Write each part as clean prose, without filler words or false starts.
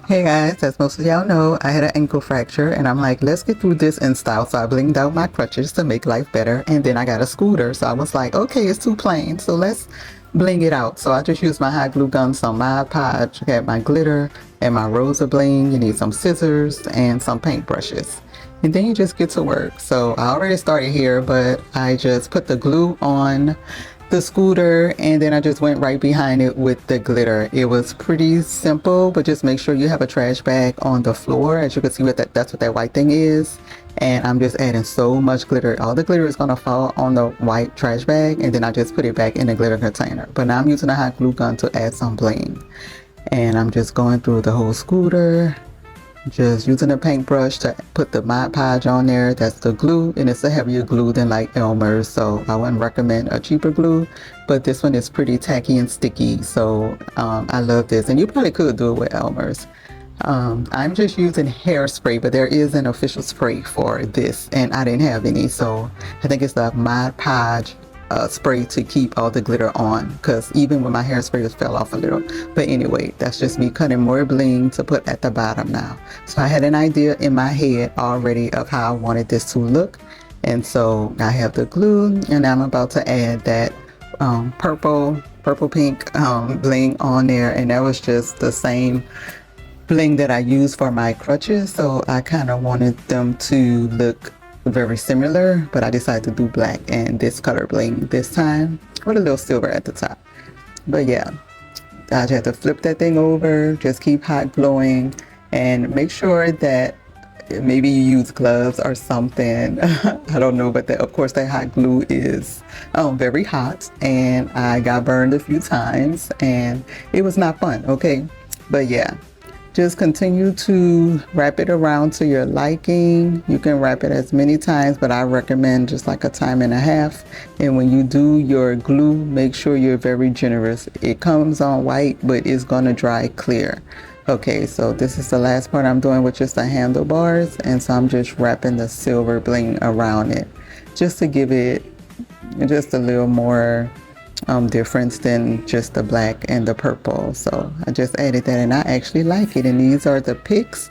Hey guys, as most of y'all know, I had an ankle fracture and I'm like, let's get through this in style. So I blinged out my crutches to make life better. And then I got a scooter. So I was like, okay, it's too plain. So let's bling it out. So I just used my hot glue gun, some Mod Podge, had my glitter and my rosa bling. You need some scissors and some paintbrushes. And then you just get to work. So I already started here, but I just put the glue on the scooter and then I just went right behind it with the glitter. It was pretty simple, but just make sure you have a trash bag on the floor. As you can see, that's what that white thing is. And I'm just adding so much glitter. All the glitter is gonna fall on the white trash bag, and then I just put it back in the glitter container. But now I'm using a hot glue gun to add some bling. And I'm just going through the whole scooter, just using a paintbrush to put the Mod Podge on there. That's the glue, and it's a heavier glue than like Elmer's, so I wouldn't recommend a cheaper glue, but this one is pretty tacky and sticky, so I love this. And you probably could do it with Elmer's. I'm just using hairspray, but there is an official spray for this and I didn't have any, so I think it's the Mod Podge spray to keep all the glitter on, because even with my hairspray it fell off a little. But anyway, that's just me cutting more bling to put at the bottom now. So I had an idea in my head already of how I wanted this to look, and so I have the glue and I'm about to add that purple pink bling on there, and that was just the same bling that I used for my crutches, so I kind of wanted them to look very similar, but I decided to do black and this color bling this time with a little silver at the top. But yeah, I just have to flip that thing over, just keep hot gluing, and make sure that maybe you use gloves or something. I don't know, but of course that hot glue is very hot, and I got burned a few times and it was not fun. Okay, but yeah, just continue to wrap it around to your liking. You can wrap it as many times, but I recommend just like a time and a half. And when you do your glue, make sure you're very generous. It comes on white, but it's gonna dry clear. Okay, so this is the last part I'm doing with just the handlebars, and so I'm just wrapping the silver bling around it just to give it just a little more difference than just the black and the purple. So I just added that and I actually like it, and these are the pics.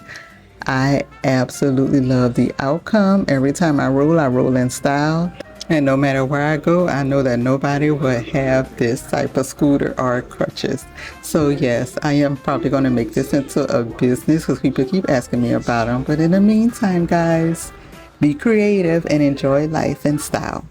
I absolutely love the outcome. Every time I roll in style, and no matter where I go, I know that nobody will have this type of scooter or crutches. So yes, I am probably going to make this into a business because people keep asking me about them. But in the meantime, guys, be creative and enjoy life in style.